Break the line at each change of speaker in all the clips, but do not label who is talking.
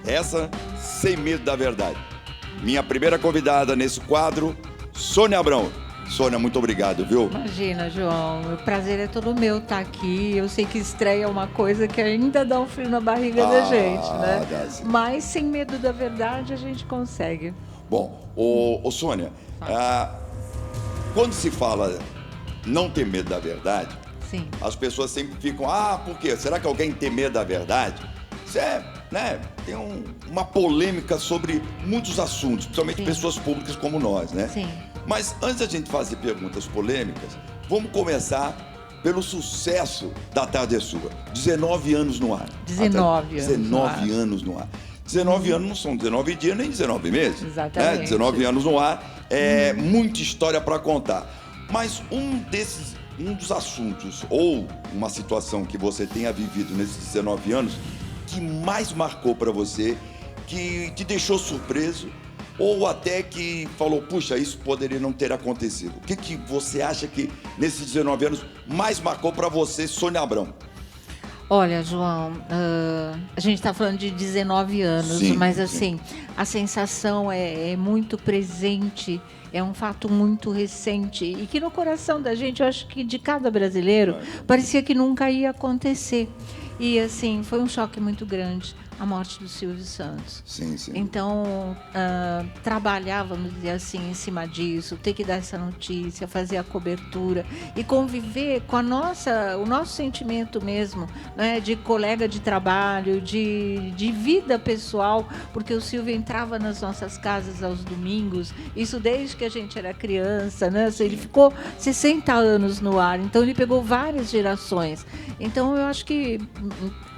Essa, Sem Medo da Verdade. Minha primeira convidada nesse quadro, Sônia Abrão. Sônia, muito obrigado, viu?
Imagina, João, o prazer é todo meu estar aqui. Eu sei que estreia é uma coisa que ainda dá um frio na barriga da gente, né? Mas sem medo da verdade a gente consegue.
Bom, Sônia, quando se fala não ter medo da verdade,
sim,
as pessoas sempre ficam, por quê? Será que alguém tem medo da verdade? Isso tem uma polêmica sobre muitos assuntos, principalmente pessoas públicas como nós, né?
Sim.
Mas antes da gente fazer perguntas polêmicas, vamos começar pelo sucesso da Tarde é Sua. 19 anos no ar.
19
anos no ar. 19 anos não são 19 dias nem 19 meses.
Exatamente.
19 anos no ar, muita história para contar. Mas um dos assuntos ou uma situação que você tenha vivido nesses 19 anos que mais marcou para você, que te deixou surpreso, ou até que falou, puxa, isso poderia não ter acontecido. O que você acha que nesses 19 anos mais marcou para você, Sônia Abrão?
Olha, João, a gente está falando de 19 anos,
sim,
mas assim, a sensação é muito presente, é um fato muito recente e que no coração da gente, eu acho que de cada brasileiro, parecia que nunca ia acontecer. E assim, foi um choque muito grande a morte do Silvio Santos.
Sim.
Então, trabalhar, vamos dizer assim, em cima disso, ter que dar essa notícia, fazer a cobertura e conviver com o nosso sentimento mesmo, né, de colega de trabalho, de vida pessoal, porque o Silvio entrava nas nossas casas aos domingos, isso desde que a gente era criança, né? Ele ficou 60 anos no ar, então ele pegou várias gerações. Então, eu acho que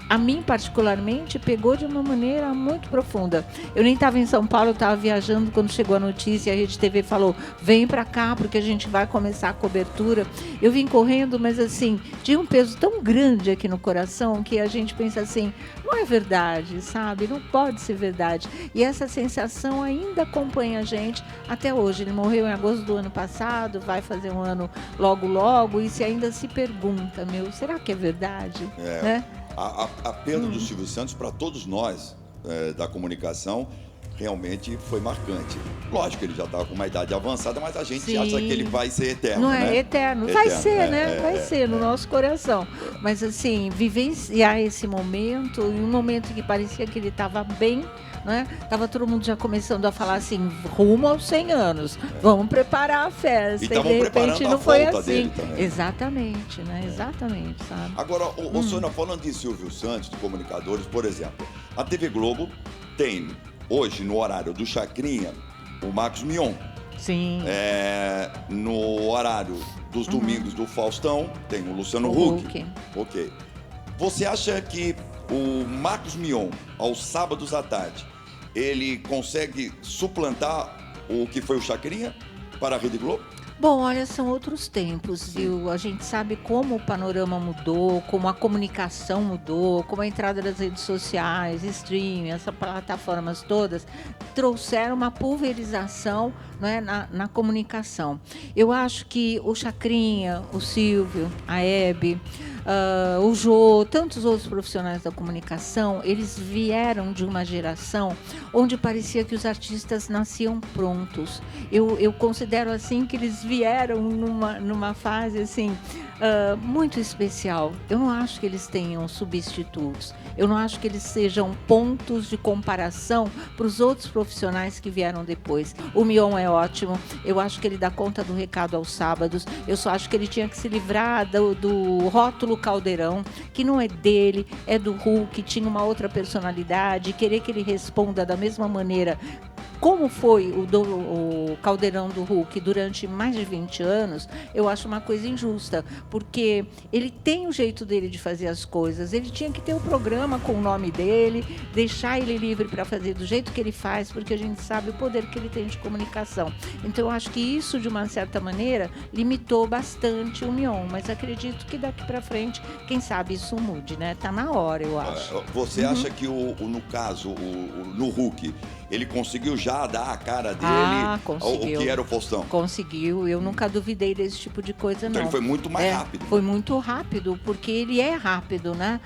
a mim, particularmente, pegou de uma maneira muito profunda. Eu nem estava em São Paulo, eu estava viajando quando chegou a notícia, a Rede TV falou, vem para cá, porque a gente vai começar a cobertura. Eu vim correndo, mas assim, tinha um peso tão grande aqui no coração, que a gente pensa assim, não é verdade, sabe? Não pode ser verdade. E essa sensação ainda acompanha a gente até hoje. Ele morreu em agosto do ano passado, vai fazer um ano logo, e se ainda se pergunta, será que é verdade? Né?
A perda do Silvio Santos, para todos nós da comunicação, realmente foi marcante. Lógico que ele já estava com uma idade avançada, mas a gente acha que ele vai ser eterno.
Não é eterno. Vai ser, né? Vai ser no nosso coração. Mas assim, vivenciar esse momento, em um momento que parecia que ele estava bem, né? Tava todo mundo já começando a falar assim, rumo aos 100 anos, vamos preparar a festa.
E de repente não foi assim.
Exatamente, né? Exatamente, sabe?
Agora, Sônia, falando de Silvio Santos, de comunicadores, por exemplo, a TV Globo tem hoje, no horário do Chacrinha, o Marcos Mion.
Sim.
No horário dos domingos do Faustão, tem o Luciano Huck. Ok. Você acha que o Marcos Mion, aos sábados à tarde, ele consegue suplantar o que foi o Chacrinha para a Rede Globo?
Bom, olha, são outros tempos, viu? A gente sabe como o panorama mudou, como a comunicação mudou, como a entrada das redes sociais, streaming, essas plataformas todas, trouxeram uma pulverização, né, na comunicação. Eu acho que o Chacrinha, o Silvio, a Hebe, o Jô, tantos outros profissionais da comunicação, eles vieram de uma geração onde parecia que os artistas nasciam prontos. Eu considero assim que eles vieram numa fase assim muito especial. Eu não acho que eles tenham substitutos. Eu não acho que eles sejam pontos de comparação para os outros profissionais que vieram depois. O Mion é ótimo. Eu acho que ele dá conta do recado aos sábados. Eu só acho que ele tinha que se livrar do rótulo Caldeirão, que não é dele, é do Hulk, tinha uma outra personalidade, querer que ele responda da mesma maneira como foi o Caldeirão do Hulk durante mais de 20 anos, eu acho uma coisa injusta, porque ele tem o jeito dele de fazer as coisas, ele tinha que ter o programa com o nome dele, deixar ele livre para fazer do jeito que ele faz, porque a gente sabe o poder que ele tem de comunicação. Então, eu acho que isso, de uma certa maneira, limitou bastante o Mion, mas acredito que daqui para frente, quem sabe isso mude, né? Tá na hora, eu acho.
Você acha que, no caso, no Hulk, ele conseguiu já já dar a cara dele
conseguiu.
o que era o Faustão.
Conseguiu. Eu nunca duvidei desse tipo de coisa,
então
não.
Ele foi muito mais rápido.
Foi muito rápido, porque ele é rápido, né?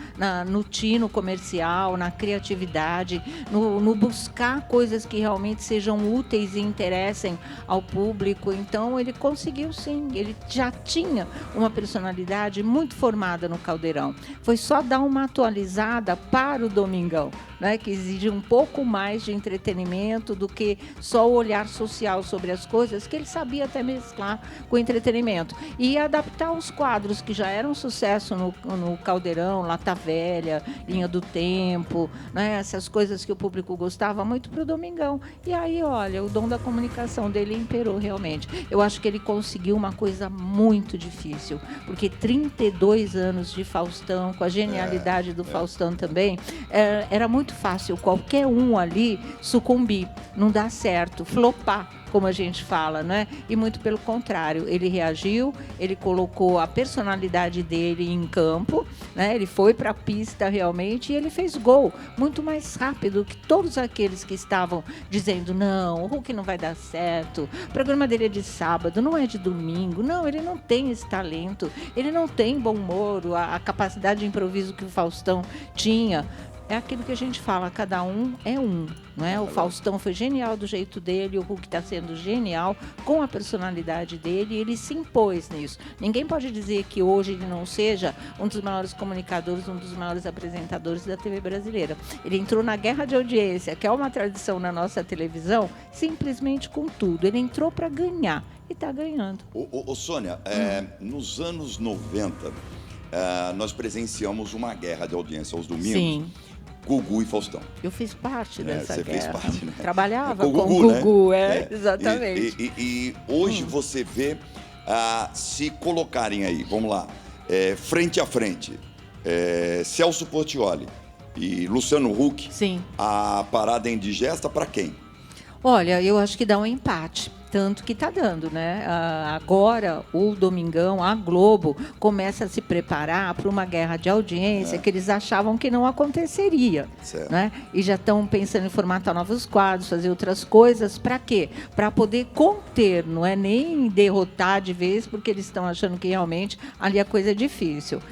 No tino comercial, na criatividade, no buscar coisas que realmente sejam úteis e interessem ao público. Então, ele conseguiu, sim. Ele já tinha uma personalidade muito formada no Caldeirão. Foi só dar uma atualizada para o Domingão, né, que exige um pouco mais de entretenimento do que só o olhar social sobre as coisas, que ele sabia até mesclar com entretenimento. E adaptar os quadros que já eram sucesso no Caldeirão, Lata Velha, Linha do Tempo, né, essas coisas que o público gostava muito, para o Domingão. E aí, olha, o dom da comunicação dele imperou realmente. Eu acho que ele conseguiu uma coisa muito difícil, porque 32 anos de Faustão, com a genialidade do Faustão também, era muito fácil qualquer um ali sucumbir, não dar certo, flopar, como a gente fala, né? E muito pelo contrário, ele reagiu, ele colocou a personalidade dele em campo, né? Ele foi para a pista realmente e ele fez gol muito mais rápido que todos aqueles que estavam dizendo: não, o Hulk não vai dar certo, o programa dele é de sábado, não é de domingo, não, ele não tem esse talento, ele não tem bom humor, a capacidade de improviso que o Faustão tinha. É aquilo que a gente fala, cada um é um, não é? O Faustão foi genial do jeito dele, o Hulk está sendo genial com a personalidade dele, e ele se impôs nisso. Ninguém pode dizer que hoje ele não seja um dos maiores comunicadores, um dos maiores apresentadores da TV brasileira. Ele entrou na guerra de audiência, que é uma tradição na nossa televisão, simplesmente com tudo. Ele entrou para ganhar e está ganhando.
Sônia, nos anos 90, nós presenciamos uma guerra de audiência aos domingos.
Sim.
Gugu e Faustão.
Eu fiz parte dessa guerra.
Você fez parte, né?
Trabalhava
com
com
o
Gugu,
né?
Exatamente.
E hoje você vê, se colocarem aí, vamos lá, frente a frente, Celso Portiolli e Luciano Huck,
sim,
a parada é indigesta para quem?
Olha, eu acho que dá um empate. Tanto que está dando, né? Agora, o Domingão, a Globo, começa a se preparar para uma guerra de audiência que eles achavam que não aconteceria. Né? E já estão pensando em formatar novos quadros, fazer outras coisas. Para quê? Para poder conter, não é nem derrotar de vez, porque eles estão achando que realmente ali a coisa é difícil.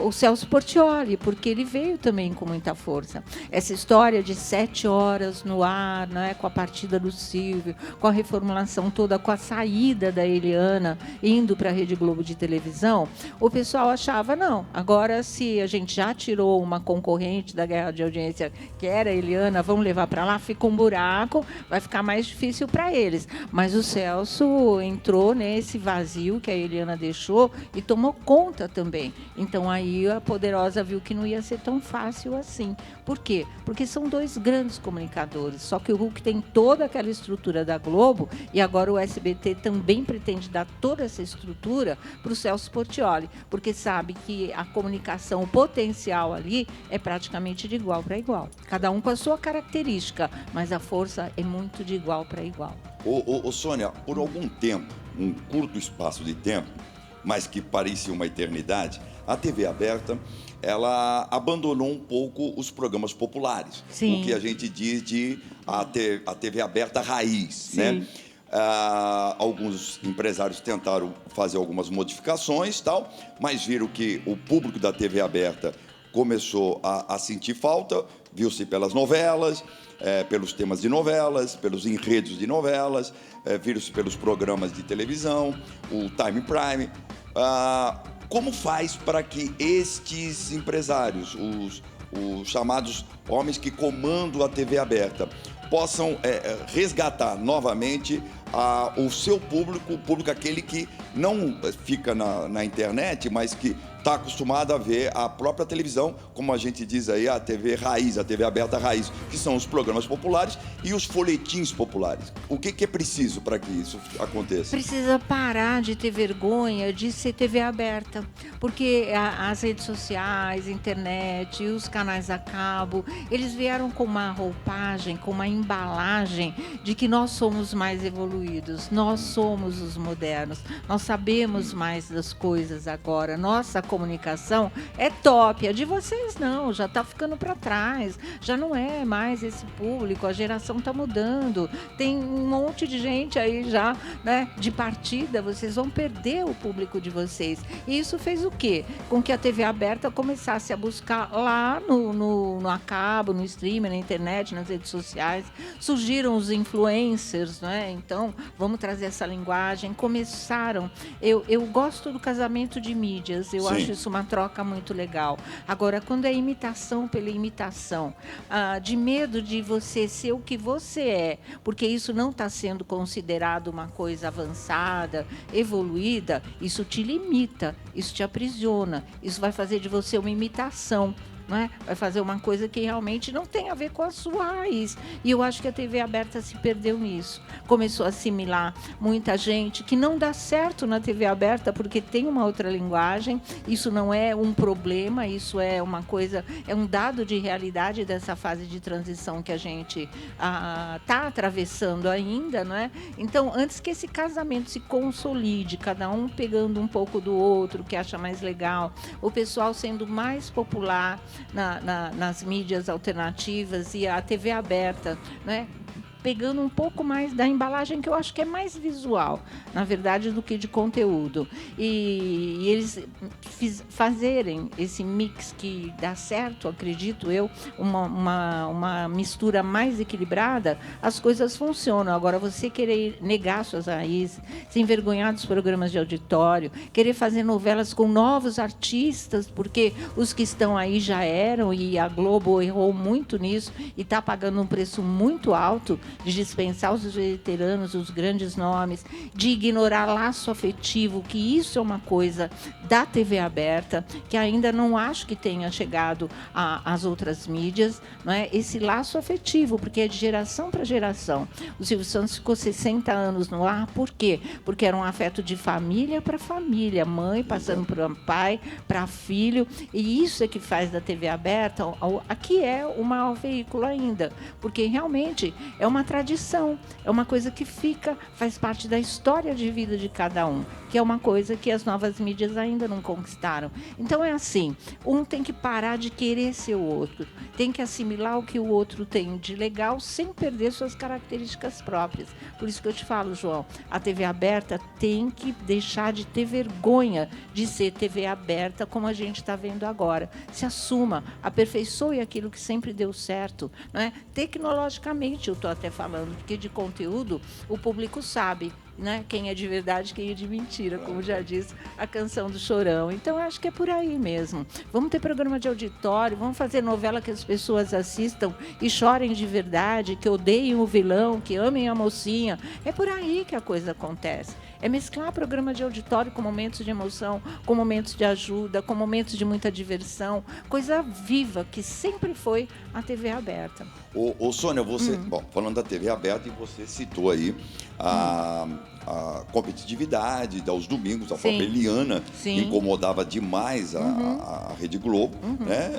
O Celso Portiolli, porque ele veio também com muita força. Essa história de 7 horas no ar, né? Com a partida do Silvio, com a reformulação toda, com a saída da Eliana indo para a Rede Globo de televisão, o pessoal achava, não, agora se a gente já tirou uma concorrente da guerra de audiência, que era a Eliana, vamos levar para lá, fica um buraco, vai ficar mais difícil para eles. Mas o Celso entrou nesse vazio que a Eliana deixou e tomou conta também. Então aí a Poderosa viu que não ia ser tão fácil assim. Por quê? Porque são dois grandes comunicadores, só que o Hulk tem toda aquela estrutura da Globo e agora o SBT também pretende dar toda essa estrutura para o Celso Portiolli, porque sabe que a comunicação, o potencial ali é praticamente de igual para igual. Cada um com a sua característica, mas a força é muito de igual para igual.
Sônia, por algum tempo, um curto espaço de tempo, mas que parecia uma eternidade, a TV aberta, ela abandonou um pouco os programas populares.
Sim.
O que a gente diz de a TV aberta raiz,
sim,
né? Alguns empresários tentaram fazer algumas modificações, tal, mas viram que o público da TV aberta começou a sentir falta, viu-se pelas novelas, pelos temas de novelas, pelos enredos de novelas, viram-se pelos programas de televisão, o Time Prime. Como faz para que estes empresários, os chamados homens que comandam a TV aberta, possam resgatar novamente o seu público, o público aquele que não fica na internet, mas que está acostumado a ver a própria televisão, como a gente diz aí, a TV raiz, a TV aberta raiz, que são os programas populares e os folhetins populares. O que é preciso para que isso aconteça?
Precisa parar de ter vergonha de ser TV aberta, porque as redes sociais, internet, os canais a cabo, eles vieram com uma roupagem, com uma embalagem de que nós somos mais evoluídos, nós somos os modernos, nós sabemos mais das coisas agora, nossa comunicação é top, a de vocês jovens não, já está ficando para trás, já não é mais esse público, a geração está mudando, tem um monte de gente aí já, né, de partida, vocês vão perder o público de vocês. E isso fez o quê? Com que a TV aberta começasse a buscar lá no a cabo, no streaming, na internet, nas redes sociais, surgiram os influencers, né? Então, vamos trazer essa linguagem, começaram, eu gosto do casamento de mídias, eu acho isso uma troca muito legal. Agora, quando é imitação pela imitação, de medo de você ser o que você é, porque isso não está sendo considerado uma coisa avançada, evoluída, isso te limita, isso te aprisiona, isso vai fazer de você uma imitação. Não é? Vai fazer uma coisa que realmente não tem a ver com a sua raiz. E eu acho que a TV aberta se perdeu nisso. Começou a assimilar muita gente que não dá certo na TV aberta porque tem uma outra linguagem. Isso não é um problema, isso é uma coisa, é um dado de realidade dessa fase de transição que a gente está atravessando ainda, não é? Então, antes que esse casamento se consolide, cada um pegando um pouco do outro, que acha mais legal, o pessoal sendo mais popular nas mídias alternativas e a TV aberta, né? Pegando um pouco mais da embalagem, que eu acho que é mais visual, na verdade, do que de conteúdo. E eles fazerem esse mix que dá certo, acredito eu, uma mistura mais equilibrada, as coisas funcionam. Agora, você querer negar suas raízes, se envergonhar dos programas de auditório, querer fazer novelas com novos artistas, porque os que estão aí já eram, e a Globo errou muito nisso e está pagando um preço muito alto de dispensar os veteranos, os grandes nomes, de ignorar laço afetivo, que isso é uma coisa da TV aberta, que ainda não acho que tenha chegado às outras mídias, não é? Esse laço afetivo, porque é de geração para geração. O Silvio Santos ficou 60 anos no ar, por quê? Porque era um afeto de família para família, mãe passando para pai, para filho, e isso é que faz da TV aberta, aqui é o maior veículo ainda, porque realmente é uma tradição, é uma coisa que fica, faz parte da história de vida de cada um, que é uma coisa que as novas mídias ainda não conquistaram. Então é assim, um tem que parar de querer ser o outro, tem que assimilar o que o outro tem de legal sem perder suas características próprias. Por isso que eu te falo, João, a TV aberta tem que deixar de ter vergonha de ser TV aberta como a gente está vendo agora. Se assuma, aperfeiçoe aquilo que sempre deu certo, não é? Tecnologicamente, eu estou até falando, porque de conteúdo o público sabe, né? Quem é de verdade, quem é de mentira, como já disse a canção do Chorão. Então, acho que é por aí mesmo. Vamos ter programa de auditório, vamos fazer novela que as pessoas assistam e chorem de verdade, que odeiem o vilão, que amem a mocinha. É por aí que a coisa acontece. É mesclar programa de auditório com momentos de emoção, com momentos de ajuda, com momentos de muita diversão, coisa viva, que sempre foi a TV aberta.
Ô Sônia, você, bom, falando da TV aberta, e você citou aí a competitividade aos domingos, a própria Eliana incomodava demais a Rede Globo, né?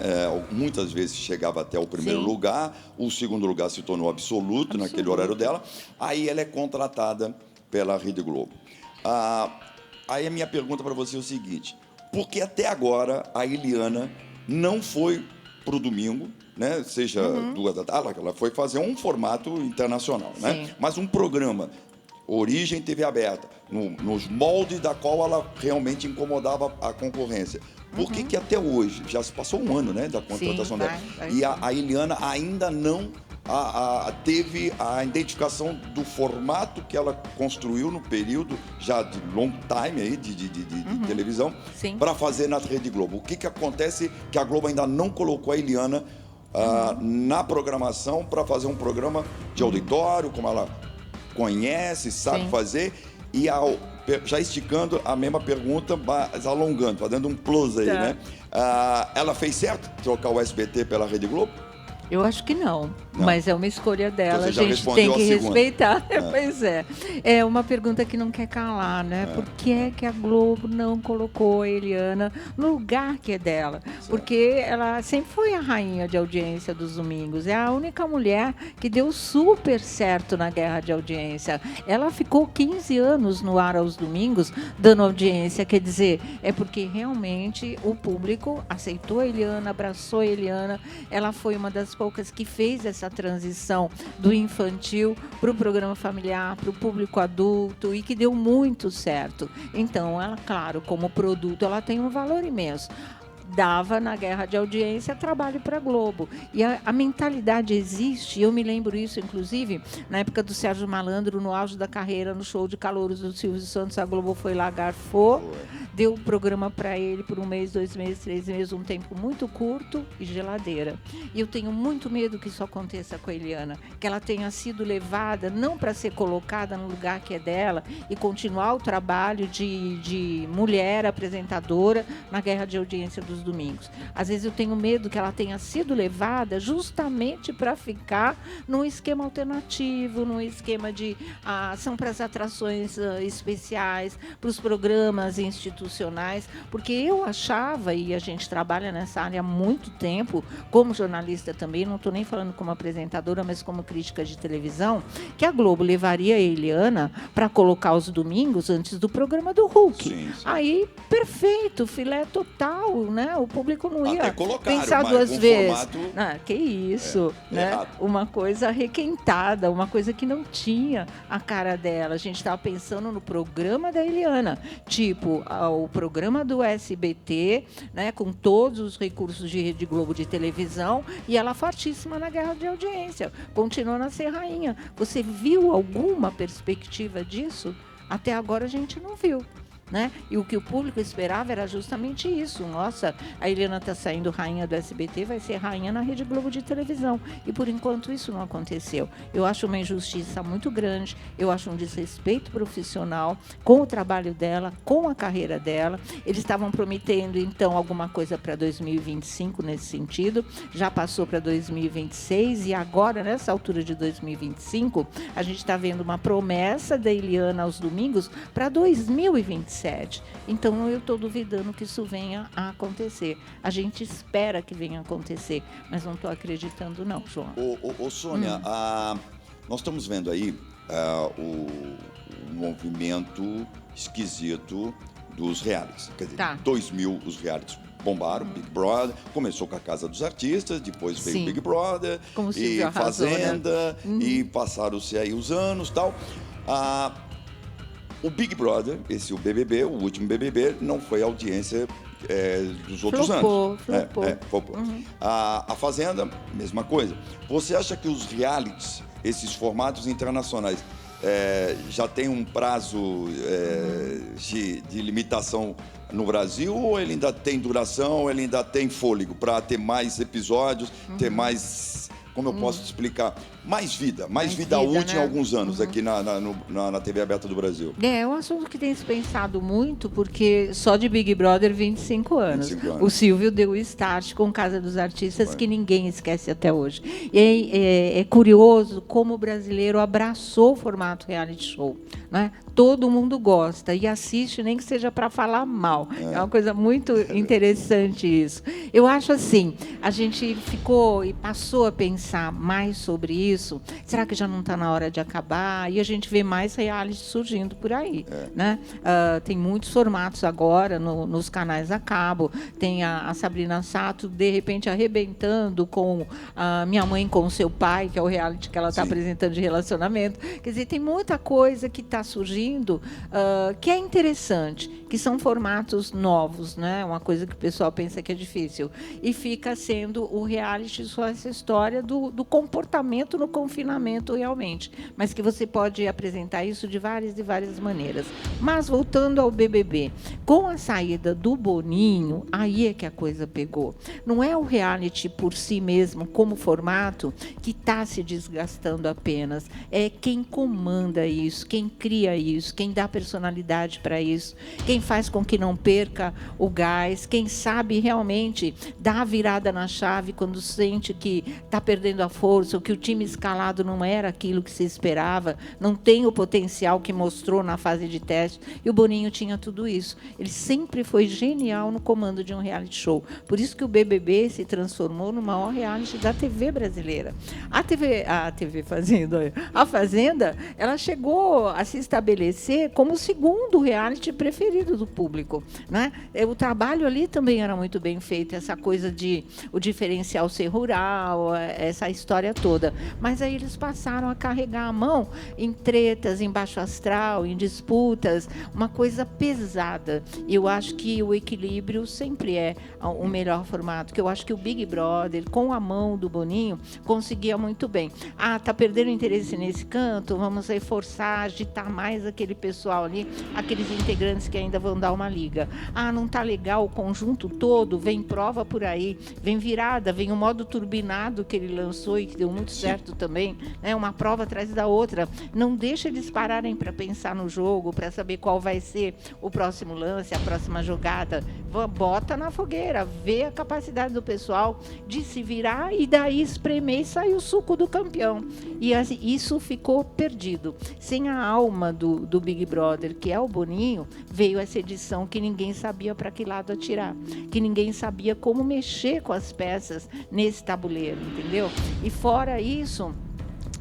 Muitas vezes chegava até o primeiro lugar, o segundo lugar se tornou absoluto naquele horário dela, aí ela é contratada pela Rede Globo. Aí a minha pergunta para você é o seguinte: por que até agora a Eliana não foi para o domingo, né? Seja 2 da tarde, ela foi fazer um formato internacional, né? Mas um programa origem TV aberta, nos moldes da qual ela realmente incomodava a concorrência. Por que até hoje, já se passou um ano, né, da contratação dela, e a Eliana ainda não teve a identificação do formato que ela construiu no período já de long time aí, de televisão, para fazer na Rede Globo? O que acontece que a Globo ainda não colocou a Eliana na programação para fazer um programa de auditório, como ela conhece, sabe fazer, e já esticando a mesma pergunta, mas alongando, fazendo um plus aí, né? Ela fez certo trocar o SBT pela Rede Globo?
Eu acho que não, mas é uma escolha dela,
Você
a
já
gente
respondeu
tem que
a segunda.
respeitar. Pois é. É uma pergunta que não quer calar, né? Por que é que a Globo não colocou a Eliana no lugar que é dela? Porque ela sempre foi a rainha de audiência dos domingos. É a única mulher que deu super certo na guerra de audiência. Ela ficou 15 anos no ar aos domingos, dando audiência. Quer dizer, é porque realmente o público aceitou a Eliana, abraçou a Eliana. Ela foi uma das poucas que fez essa transição do infantil para o programa familiar, para o público adulto, e que deu muito certo. Então, ela, claro, como produto, ela tem um valor imenso. Dava na guerra de audiência trabalho para a Globo. E a mentalidade existe, eu me lembro isso, inclusive, na época do Sérgio Malandro, no auge da carreira, no show de calouros do Silvio Santos, a Globo foi lá, garfou, deu o programa para ele por 1 mês, 2 meses, 3 meses, um tempo muito curto e geladeira. E eu tenho muito medo que isso aconteça com a Eliana, que ela tenha sido levada não para ser colocada no lugar que é dela e continuar o trabalho de mulher apresentadora na guerra de audiência dos domingos. Às vezes eu tenho medo que ela tenha sido levada justamente para ficar num esquema alternativo, num esquema de ação para as atrações especiais, para os programas institucionais, porque eu achava, e a gente trabalha nessa área há muito tempo, como jornalista também, não estou nem falando como apresentadora, mas como crítica de televisão, que a Globo levaria a Eliana para colocar os domingos antes do programa do Hulk.
Sim.
Aí, perfeito, filé total, né? O público não ia pensar
mas
duas
com
vezes.
formato-
Que isso, né?
errado.
Uma coisa requentada, uma coisa que não tinha a cara dela. A gente estava pensando no programa da Eliana, tipo o programa do SBT, né? Com todos os recursos de Rede Globo de televisão, e ela fortíssima na guerra de audiência, continuando a ser rainha. Você viu alguma perspectiva disso? Até agora a gente não viu. Né? E o que o público esperava era justamente isso. Nossa, a Eliana está saindo rainha do SBT, vai ser rainha na Rede Globo de televisão. E, por enquanto, isso não aconteceu. Eu acho uma injustiça muito grande, eu acho um desrespeito profissional com o trabalho dela, com a carreira dela. Eles estavam prometendo, então, alguma coisa para 2025 nesse sentido. Já passou para 2026 e agora, nessa altura de 2025, a gente está vendo uma promessa da Eliana aos domingos para 2027. Então, eu estou duvidando que isso venha a acontecer. A gente espera que venha a acontecer, mas não estou acreditando não, João.
Sônia, nós estamos vendo aí o movimento esquisito dos realities. Quer dizer, 2000 os realities bombaram, Big Brother, começou com a Casa dos Artistas, depois veio o Big Brother, e Fazenda, e passaram-se aí os anos e tal. O Big Brother, o BBB, o último BBB, não foi a audiência dos outros anos. Flopou. A Fazenda, mesma coisa. Você acha que os realities, esses formatos internacionais, já tem um prazo de limitação no Brasil, ou ele ainda tem duração, ele ainda tem fôlego para ter mais episódios, ter mais... Como eu posso te explicar? Mais vida útil, né? Em alguns anos aqui na TV aberta do Brasil.
É um assunto que tem se pensado muito, porque só de Big Brother 25 anos.
25 anos.
O Silvio deu o start com Casa dos Artistas, que ninguém esquece até hoje. E é curioso como o brasileiro abraçou o formato reality show, né? Todo mundo gosta e assiste, nem que seja para falar mal. É uma coisa muito interessante isso. Eu acho assim, a gente ficou e passou a pensar mais sobre isso. Será que já não está na hora de acabar? E a gente vê mais reality surgindo por aí, né? Tem muitos formatos agora nos canais a cabo. Tem a Sabrina Sato, de repente, arrebentando com a Minha Mãe com o Seu Pai, que é o reality que ela está apresentando de relacionamento. Quer dizer, tem muita coisa que está surgindo que é interessante, que são formatos novos, né? Uma coisa que o pessoal pensa que é difícil. E fica sendo o reality só essa história do comportamento no confinamento realmente. Mas que você pode apresentar isso de várias maneiras. Mas, voltando ao BBB, com a saída do Boninho, aí é que a coisa pegou. Não é o reality por si mesmo, como formato, que está se desgastando apenas. É quem comanda isso, quem cria isso, quem dá personalidade para isso, quem faz com que não perca o gás, quem sabe realmente dá a virada na chave quando sente que está perdendo a força, ou que o time escalado não era aquilo que se esperava, não tem o potencial que mostrou na fase de teste, e o Boninho tinha tudo isso. Ele sempre foi genial no comando de um reality show. Por isso que o BBB se transformou no maior reality da TV brasileira. A Fazenda, ela chegou a se estabelecer como o segundo reality preferido do público, né? O trabalho ali também era muito bem feito, essa coisa de o diferencial ser rural, essa história toda. Mas aí eles passaram a carregar a mão em tretas, em baixo astral, em disputas, uma coisa pesada. E eu acho que o equilíbrio sempre é o melhor formato, que eu acho que o Big Brother, com a mão do Boninho, conseguia muito bem. Tá perdendo interesse nesse canto, vamos reforçar, agitar mais aquele pessoal ali, aqueles integrantes que ainda vão dar uma liga. Não tá legal o conjunto todo, vem prova por aí, vem virada, vem o modo turbinado que ele lançou e que deu muito certo também, né? Uma prova atrás da outra. Não deixa eles pararem para pensar no jogo, para saber qual vai ser o próximo lance, a próxima jogada. Bota na fogueira, vê a capacidade do pessoal de se virar e daí espremer e sair o suco do campeão. E isso ficou perdido. Sem a alma do Big Brother, que é o Boninho, veio essa edição que ninguém sabia para que lado atirar, que ninguém sabia como mexer com as peças nesse tabuleiro, entendeu? E fora isso,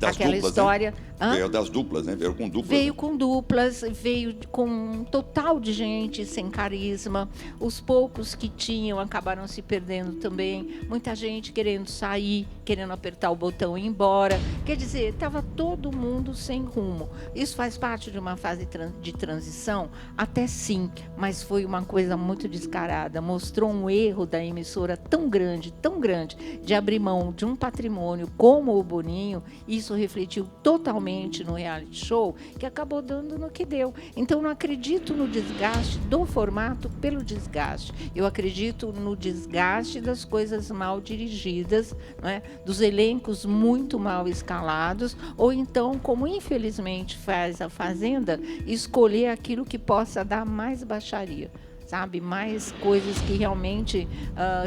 aquela
duplas,
história...
Né? Veio das duplas, né? Veio com duplas.
Veio com duplas, veio com um total de gente sem carisma. Os poucos que tinham acabaram se perdendo também. Muita gente querendo sair, querendo apertar o botão e ir embora. Quer dizer, estava todo mundo sem rumo. Isso faz parte de uma fase de transição? Até sim, mas foi uma coisa muito descarada. Mostrou um erro da emissora tão grande, de abrir mão de um patrimônio como o Boninho. Isso refletiu totalmente no reality show, que acabou dando no que deu. Então, não acredito no desgaste do formato pelo desgaste. Eu acredito no desgaste das coisas mal dirigidas, né? Dos elencos muito mal escalados, ou então, como infelizmente faz a Fazenda, escolher aquilo que possa dar mais baixaria. Sabe, mais coisas que realmente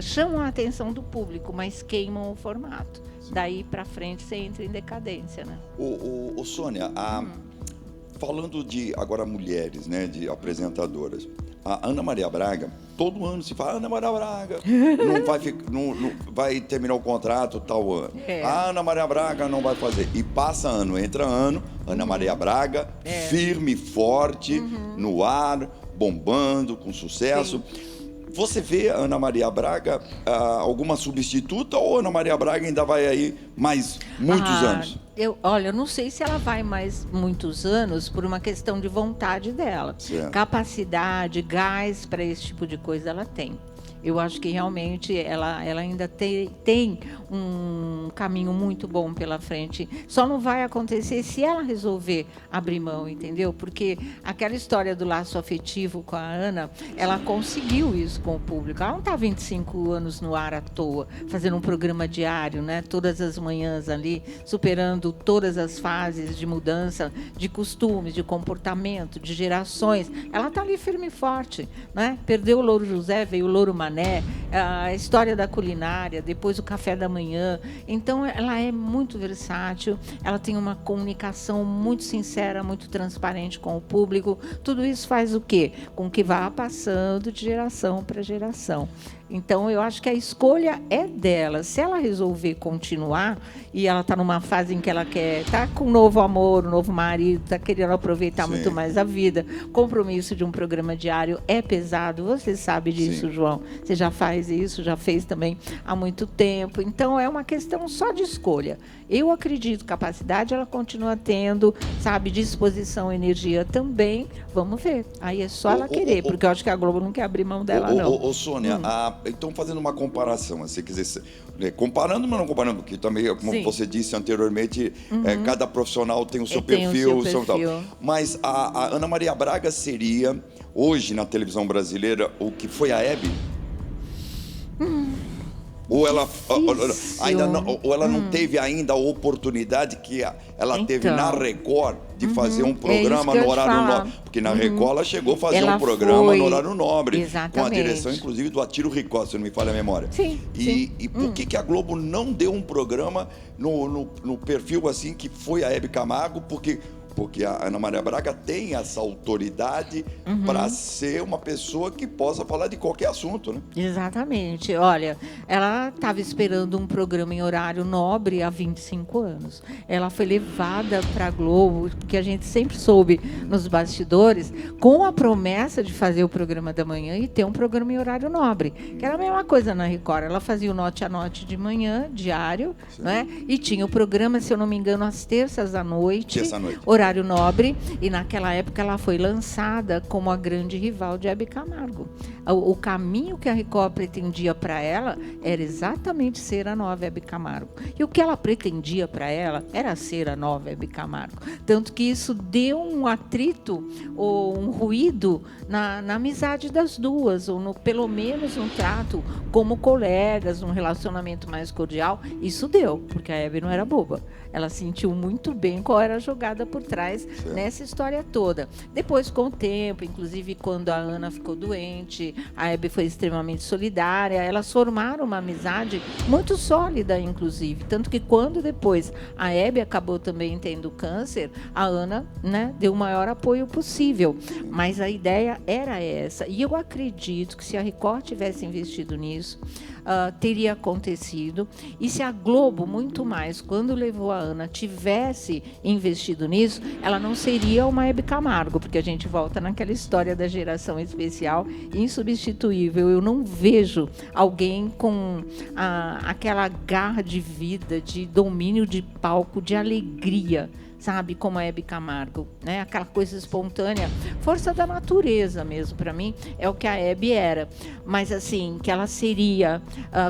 chamam a atenção do público, mas queimam o formato. Daí para frente você entra em decadência, né?
Sônia, falando de agora mulheres, né, de apresentadoras, a Ana Maria Braga, todo ano se fala, Ana Maria Braga não vai terminar o contrato tal ano. A Ana Maria Braga não vai fazer. E passa ano, entra ano, Ana Maria Braga, firme, forte, no ar, bombando, com sucesso. Sim. Você vê a Ana Maria Braga alguma substituta, ou a Ana Maria Braga ainda vai aí mais muitos anos?
Eu não sei se ela vai mais muitos anos por uma questão de vontade dela. Certo. Capacidade, gás para esse tipo de coisa ela tem. Eu acho que realmente ela ainda tem um caminho muito bom pela frente. Só não vai acontecer se ela resolver abrir mão, entendeu? Porque aquela história do laço afetivo com a Ana, ela conseguiu isso com o público. Ela não está 25 anos no ar à toa, fazendo um programa diário, né? Todas as manhãs ali, superando todas as fases de mudança de costumes, de comportamento, de gerações. Ela está ali firme e forte, né? Perdeu o Louro José, veio o Louro Mané, a história da culinária, depois o café da manhã. Então, ela é muito versátil, ela tem uma comunicação muito sincera, muito transparente com o público. Tudo isso faz o quê? Com que vá passando de geração para geração. Então, eu acho que a escolha é dela. Se ela resolver continuar, e ela está numa fase em que ela quer estar com um novo amor, um novo marido, está querendo aproveitar Sim. muito mais a vida, compromisso de um programa diário é pesado, você sabe disso, Sim. João. Você já faz isso, já fez também há muito tempo. Então, é uma questão só de escolha. Eu acredito, capacidade ela continua tendo, sabe, disposição, energia também. Vamos ver. Aí é só ela querer, porque eu acho que a Globo não quer abrir mão dela, não.
Sônia, então fazendo uma comparação, se quiser, comparando, mas não comparando, porque também, como Sim. você disse anteriormente, cada profissional tem o seu perfil. Tal. Mas a Ana Maria Braga seria, hoje na televisão brasileira, o que foi a Hebe? Ou ela
Difícil.
ainda não, ou ela não teve ainda a oportunidade que ela teve na
Então.
Record de fazer um
É isso
programa
que eu
no
ia te
horário
falar.
nobre. Porque na Record ela chegou a fazer
Ela
um programa
foi.
no horário nobre, com a direção,
Exatamente.
inclusive, do Atiro Ricó, se não me falha a memória.
Sim, sim.
E por que a Globo não deu um programa no perfil assim que foi a Hebe Camargo? Porque a Ana Maria Braga tem essa autoridade para ser uma pessoa que possa falar de qualquer assunto, né?
Exatamente. Olha, ela estava esperando um programa em horário nobre há 25 anos. Ela foi levada para a Globo, que a gente sempre soube nos bastidores, com a promessa de fazer o programa da manhã e ter um programa em horário nobre, que era a mesma coisa na Record. Ela fazia o Note a Note de manhã, diário, né? E tinha o programa, se eu não me engano, às terças à noite,
Terça-noite.
horário nobre, e naquela época ela foi lançada como a grande rival de Hebe Camargo. O caminho que a Record pretendia para ela era exatamente ser a nova Hebe Camargo. E o que ela pretendia para ela era ser a nova Hebe Camargo. Tanto que isso deu um atrito ou um ruído na amizade das duas, ou pelo menos no trato como colegas, num relacionamento mais cordial. Isso deu, porque a Hebe não era boba. Ela sentiu muito bem qual era a jogada por trás nessa história toda. Depois, com o tempo, inclusive quando a Ana ficou doente, a Hebe foi extremamente solidária, elas formaram uma amizade muito sólida, inclusive. Tanto que quando depois a Hebe acabou também tendo câncer, a Ana, né, deu o maior apoio possível. Mas a ideia era essa. E eu acredito que se a Record tivesse investido nisso, teria acontecido. E se a Globo, muito mais, quando levou a Ana, tivesse investido nisso, ela não seria uma Hebe Camargo, porque a gente volta naquela história da geração especial insubstituível. Eu não vejo alguém com aquela garra de vida, de domínio de palco, de alegria, sabe, como a Hebe Camargo, né? Aquela coisa espontânea, força da natureza mesmo, para mim, é o que a Hebe era. Mas, assim, que ela seria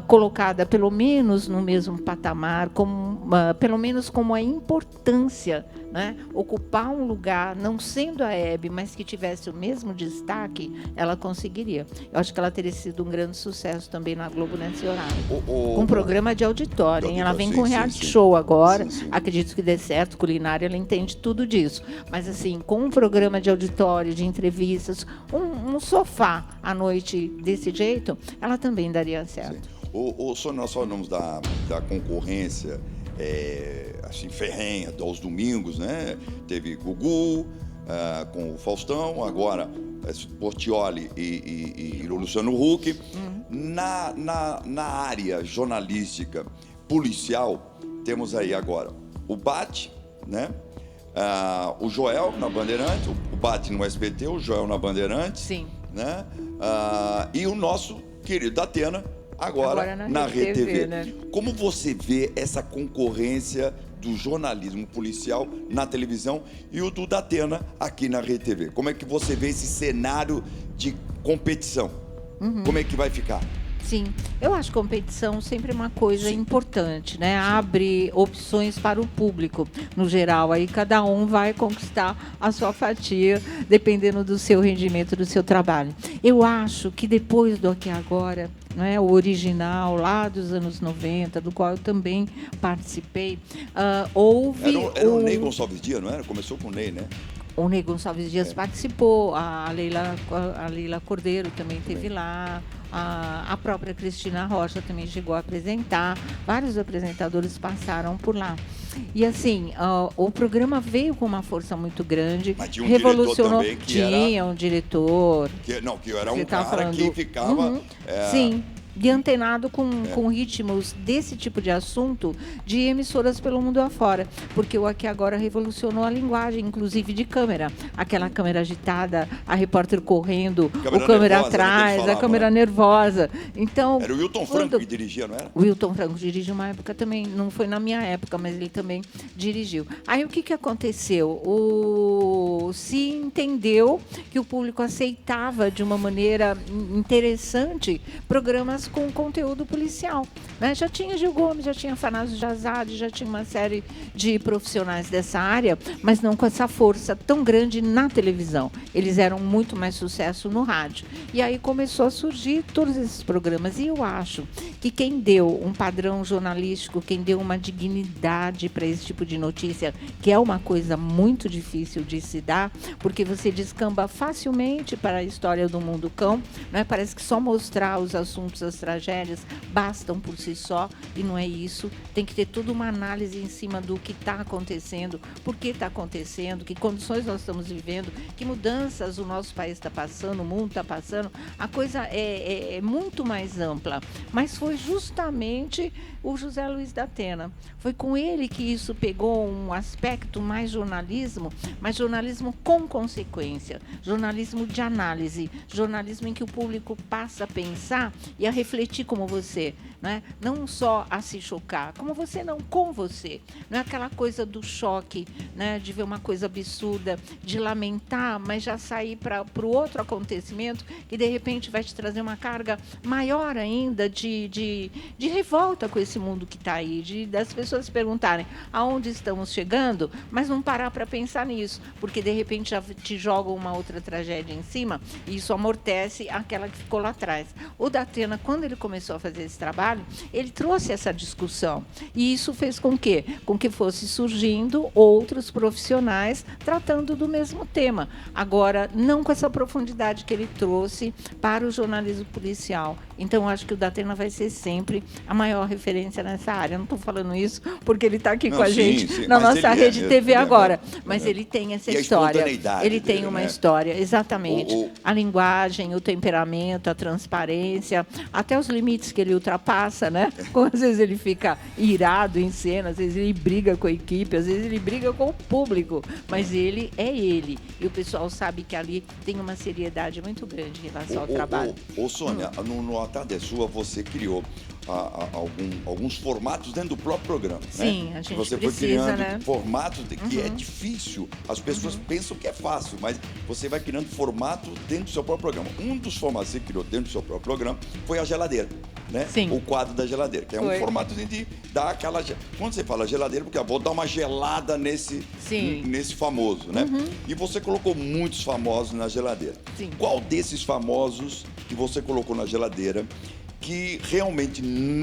colocada, pelo menos, no mesmo patamar, pelo menos como a importância, né? Ocupar um lugar, não sendo a Hebe, mas que tivesse o mesmo destaque, ela conseguiria. Eu acho que ela teria sido um grande sucesso também na Globo nesse horário. Com um programa de auditório, hein? Ela vem com reality show agora, acredito que dê certo, culinária, ela entende tudo disso. Mas, assim, com um programa de auditório, de entrevistas, um sofá à noite desse jeito, ela também daria certo.
Sônia, nós falamos da concorrência assim, ferrenha aos domingos, né? Teve Gugu com o Faustão, agora Portiolli e o Luciano Huck. Na área jornalística policial, temos aí agora o Bate, né? O Joel na Bandeirantes, o Bate no SBT, o Joel na Bandeirantes.
Sim.
Né? E o nosso querido Datena agora na Rede TV.
Né?
Como você vê essa concorrência do jornalismo policial na televisão e o do Datena aqui na Rede TV? Como é que você vê esse cenário de competição? Como é que vai ficar?
Sim, eu acho competição sempre uma coisa importante, né? Abre opções para o público, no geral. Aí cada um vai conquistar a sua fatia, dependendo do seu rendimento, do seu trabalho. Eu acho que depois do Aqui Agora, né, o original, lá dos anos 90, do qual eu também participei, houve...
Era o Ney Gonçalves Dias, não era? Começou com o Ney, né?
O Ney Gonçalves Dias participou, a Leila Cordeiro também esteve lá, a própria Cristina Rocha também chegou a apresentar, vários apresentadores passaram por lá. E assim, o programa veio com uma força muito grande,
mas tinha um
revolucionou.
Diretor também que
tinha um diretor.
Que era um cara que ficava.
Sim. De antenado com ritmos desse tipo de assunto de emissoras pelo mundo afora. Porque o Aqui Agora revolucionou a linguagem, inclusive de câmera. Aquela câmera agitada, a repórter correndo, o câmera atrás, a câmera nervosa. Então,
era o Wilton Franco que dirigia, não era?
O Wilton Franco dirigiu uma época também, não foi na minha época, mas ele também dirigiu. Aí o que aconteceu? Se entendeu que o público aceitava de uma maneira interessante programas mas com conteúdo policial, né? Já tinha Gil Gomes, já tinha Afanásio de Azade, já tinha uma série de profissionais dessa área, mas não com essa força tão grande na televisão. Eles eram muito mais sucesso no rádio. E aí começou a surgir todos esses programas. E eu acho que quem deu um padrão jornalístico, quem deu uma dignidade para esse tipo de notícia, que é uma coisa muito difícil de se dar, porque você descamba facilmente para a história do mundo cão, né? Parece que só mostrar os assuntos, as tragédias, bastam por si só, e não é isso. Tem que ter toda uma análise em cima do que está acontecendo, por que está acontecendo, que condições nós estamos vivendo, que mudanças o nosso país está passando, o mundo está passando. A coisa é muito mais ampla. Mas foi justamente o José Luiz da Atena. Foi com ele que isso pegou um aspecto mais jornalismo, mas jornalismo com consequência, jornalismo de análise, jornalismo em que o público passa a pensar e a refletir como você, né? Não só a se chocar, como você não, com você. Não é aquela coisa do choque, né? De ver uma coisa absurda, de lamentar, mas já sair para o outro acontecimento que, de repente, vai te trazer uma carga maior ainda de revolta com esse mundo que está aí, das pessoas se perguntarem aonde estamos chegando, mas não parar para pensar nisso, porque, de repente, já te jogam uma outra tragédia em cima e isso amortece aquela que ficou lá atrás. O da Atena, quando ele começou a fazer esse trabalho, ele trouxe essa discussão e isso fez com que fosse surgindo outros profissionais tratando do mesmo tema. Agora, não com essa profundidade que ele trouxe para o jornalismo policial. Então, acho que o da Atena vai ser sempre a maior referência nessa área. Eu não estou falando isso porque ele está aqui com a gente na nossa rede TV agora, mas ele tem essa história. Ele tem uma história, exatamente. A linguagem, o temperamento, a transparência, até os limites que ele ultrapassa, né? Como, às vezes ele fica irado em cena, às vezes ele briga com a equipe, às vezes ele briga com o público, mas ele é ele. E o pessoal sabe que ali tem uma seriedade muito grande em relação ao trabalho.
Sônia, no A Tarde é Sua, você criou alguns formatos dentro do próprio programa.
Sim,
né?
A gente
você
precisa,
foi criando
né?
formatos que é difícil. As pessoas pensam que é fácil, mas você vai criando formato dentro do seu próprio programa. Um dos formatos que você criou dentro do seu próprio programa foi a geladeira. Né?
Sim.
O quadro da geladeira, que é um formato de dar aquela... Quando você fala geladeira, porque eu vou dar uma gelada nesse famoso, né? E você colocou muitos famosos na geladeira.
Sim.
Qual desses famosos que você colocou na geladeira que realmente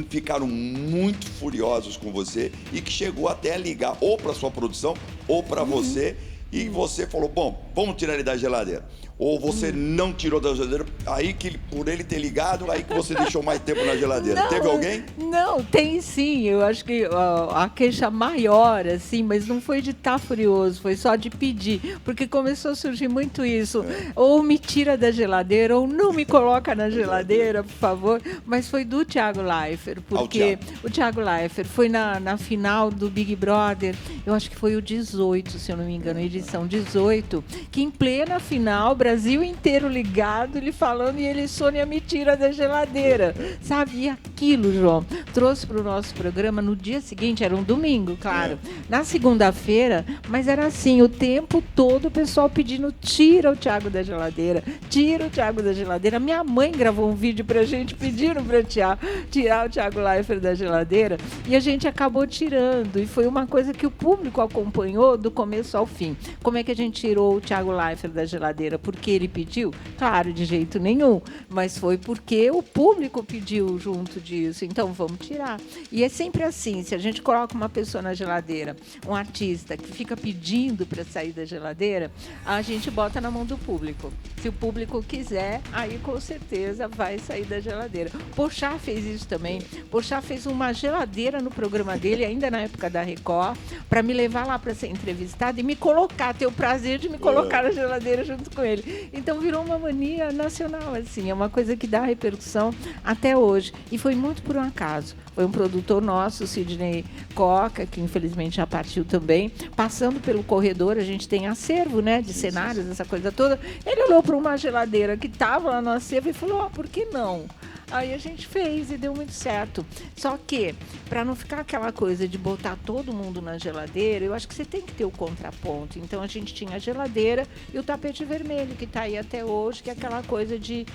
ficaram muito furiosos com você e que chegou até a ligar ou para sua produção ou para você e você falou, bom, vamos tirar ele da geladeira? Ou você não tirou da geladeira, aí que por ele ter ligado, aí que você deixou mais tempo na geladeira?
Não,
teve alguém?
Não, tem sim. Eu acho que a queixa maior, assim, mas não foi de estar furioso, foi só de pedir. Porque começou a surgir muito isso. Ou me tira da geladeira, ou não me coloca na geladeira, por favor. Mas foi do Thiago Leifert, porque o Thiago Leifert foi na final do Big Brother, eu acho que foi o 18, se eu não me engano, edição 18, que em plena final, Brasil inteiro ligado, ele falando, e ele, Sônia, me tira da geladeira, sabe? E aquilo, João, trouxe para o nosso programa no dia seguinte, era um domingo, claro, na segunda-feira, mas era assim, o tempo todo o pessoal pedindo, tira o Thiago da geladeira, tira o Thiago da geladeira. Minha mãe gravou um vídeo pra gente pedindo para tirar o Thiago Leifert da geladeira, e a gente acabou tirando, e foi uma coisa que o público acompanhou do começo ao fim. Como é que a gente tirou o Thiago Leifert da geladeira? Porque ele pediu? Claro, de jeito nenhum, mas foi porque o público pediu junto disso, então vamos tirar. E é sempre assim, se a gente coloca uma pessoa na geladeira, um artista que fica pedindo para sair da geladeira, a gente bota na mão do público. Se o público quiser, aí com certeza vai sair da geladeira. Porchat fez isso também. Porchat fez uma geladeira no programa dele, ainda na época da Record, para me levar lá para ser entrevistada e me colocar, ter o prazer de me colocar na geladeira junto com ele. Então virou uma mania nacional, assim, é uma coisa que dá repercussão até hoje. E foi muito por um acaso. Foi um produtor nosso, Sidney Coca, que infelizmente já partiu também, passando pelo corredor, a gente tem acervo, né, de cenários, essa coisa toda. Ele olhou para uma geladeira que estava lá no acervo e falou, por que não? Aí a gente fez e deu muito certo. Só que, para não ficar aquela coisa de botar todo mundo na geladeira, eu acho que você tem que ter o contraponto. Então a gente tinha a geladeira e o tapete vermelho, que está aí até hoje, que é aquela coisa de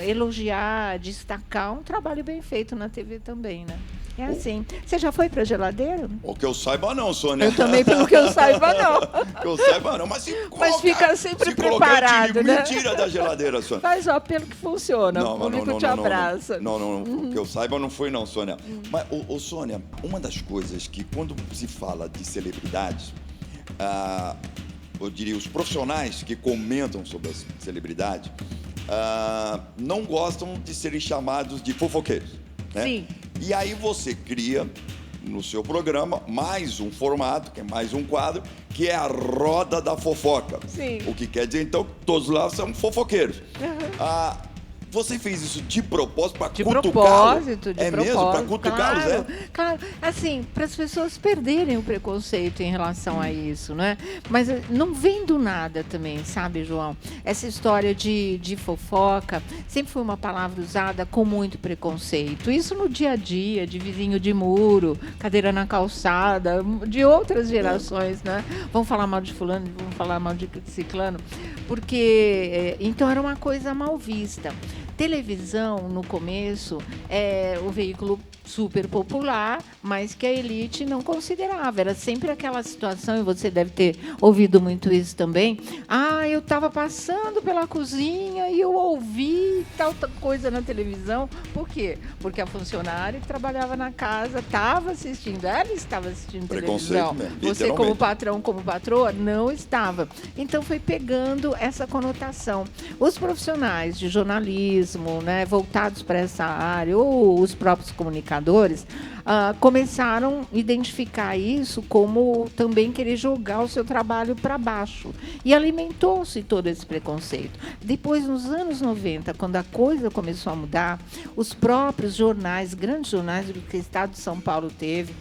elogiar, destacar um trabalho bem feito na TV também, né? É assim. Você já foi pra geladeira?
O que eu saiba não, Sônia.
Eu também, pelo que eu saiba, não.
Que eu saiba não, mas
Mas fica sempre preparado, né?
Mentira da geladeira, Sônia.
Faz o apelo que funciona, o público te abraça.
Não, o que eu saiba não foi não, Sônia. Mas, Sônia, uma das coisas que quando se fala de celebridades, eu diria, os profissionais que comentam sobre as celebridades, não gostam de serem chamados de fofoqueiros, né?
Sim.
E aí você cria no seu programa mais um formato, que é mais um quadro, que é a Roda da Fofoca.
Sim.
O que quer dizer, então, que todos lá são fofoqueiros. Você fez isso de propósito para cutucá-los?
De propósito,
É mesmo? Para cutucá-los,
claro, claro. Assim, para as pessoas perderem o preconceito em relação a isso, né? Mas não vem do nada também, sabe, João? Essa história de fofoca sempre foi uma palavra usada com muito preconceito. Isso no dia a dia, de vizinho de muro, cadeira na calçada, de outras gerações, né? Vamos falar mal de fulano, vamos falar mal de ciclano. Porque, então, era uma coisa mal vista. Televisão, no começo, é o veículo super popular, mas que a elite não considerava. Era sempre aquela situação, e você deve ter ouvido muito isso também. Eu estava passando pela cozinha e eu ouvi tal coisa na televisão. Por quê? Porque a funcionária que trabalhava na casa estava assistindo, ela estava assistindo televisão.
Mesmo,
você, como patrão, como patroa, não estava. Então, foi pegando essa conotação. Os profissionais de jornalismo, né, voltados para essa área, ou os próprios comunicadores, começaram a identificar isso como também querer jogar o seu trabalho para baixo. E alimentou-se todo esse preconceito. Depois, nos anos 90, quando a coisa começou a mudar, os próprios jornais, grandes jornais que o Estado de São Paulo teve,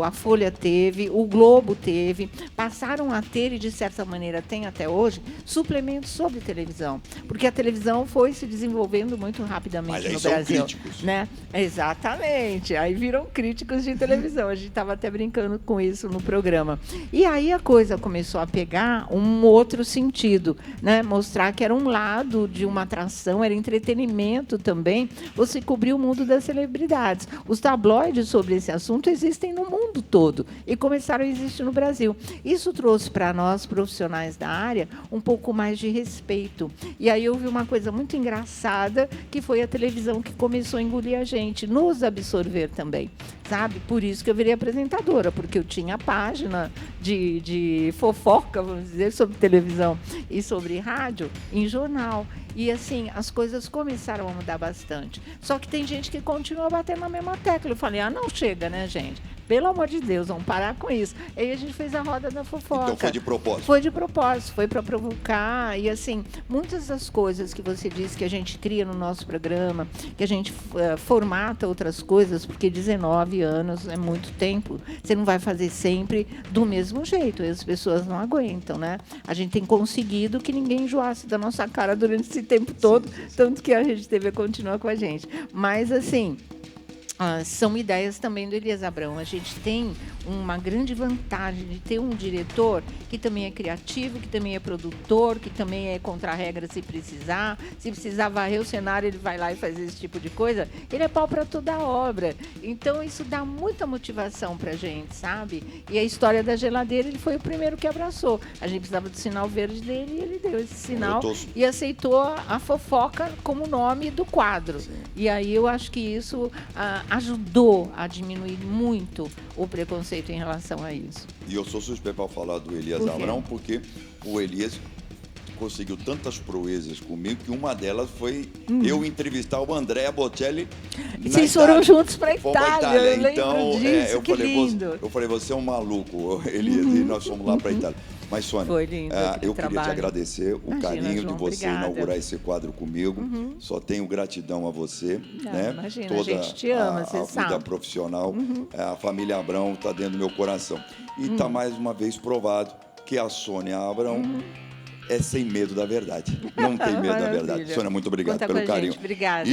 a Folha teve, o Globo teve, passaram a ter, e de certa maneira tem até hoje, suplementos sobre televisão. Porque a televisão foi se desenvolvendo muito rapidamente no Brasil.
Críticos.
Né? Exatamente. Aí viram críticos de televisão. A gente estava até brincando com isso no programa. E aí a coisa começou a pegar um outro sentido, né? Mostrar que era um lado de uma atração, era entretenimento também, você cobrir o mundo das celebridades. Os tabloides sobre esse assunto existem no mundo todo e começaram a existir no Brasil. Isso trouxe para nós, profissionais da área, um pouco mais de respeito. E aí houve uma coisa muito engraçada, que foi a televisão que começou a engolir a gente, nos absorver também, sabe? Por isso que eu virei apresentadora, porque eu tinha página de fofoca, vamos dizer, sobre televisão e sobre rádio em jornal. E, assim, as coisas começaram a mudar bastante. Só que tem gente que continua batendo na mesma tecla. Eu falei, não chega, né, gente? Pelo amor de Deus, vamos parar com isso. Aí a gente fez a roda da fofoca.
Então foi de propósito.
Foi de propósito, foi para provocar. E, assim, muitas das coisas que você disse que a gente cria no nosso programa, que a gente formata outras coisas, porque 19 anos é muito tempo. Você não vai fazer sempre do mesmo jeito. E as pessoas não aguentam, né? A gente tem conseguido que ninguém enjoasse da nossa cara durante esse tempo todo, tanto que a Rede TV continua com a gente. Mas, assim, são ideias também do Elias Abrão. A gente tem uma grande vantagem de ter um diretor que também é criativo, que também é produtor, que também é contra a regra se precisar. Se precisar varrer o cenário, ele vai lá e faz esse tipo de coisa. Ele é pau para toda a obra. Então, isso dá muita motivação para a gente, sabe? E a história da geladeira, ele foi o primeiro que abraçou. A gente precisava do sinal verde dele e ele deu esse sinal e aceitou a fofoca como nome do quadro. Sim. E aí eu acho que isso ajudou a diminuir muito o preconceito em relação a isso.
E eu sou suspeito para falar do Elias Abrão, porque o Elias conseguiu tantas proezas comigo que uma delas foi eu entrevistar o Andrea Bocelli.
Vocês foram juntos para a Itália, eu lembro
então,
disso, que lindo.
Eu falei, você é um maluco, Elias, e nós fomos lá para a Itália. Mas, Sônia,
foi lindo,
eu queria te agradecer o carinho
João,
de você
obrigada.
Inaugurar esse quadro comigo. Só tenho gratidão a você. Né?
Imagina,
toda
a gente te ama, você
sabe. A vida profissional, a família Abrão está dentro do meu coração. E está mais uma vez provado que a Sônia Abrão é sem medo da verdade. Não tem medo da verdade. Sônia, muito obrigado pelo carinho.
Obrigada.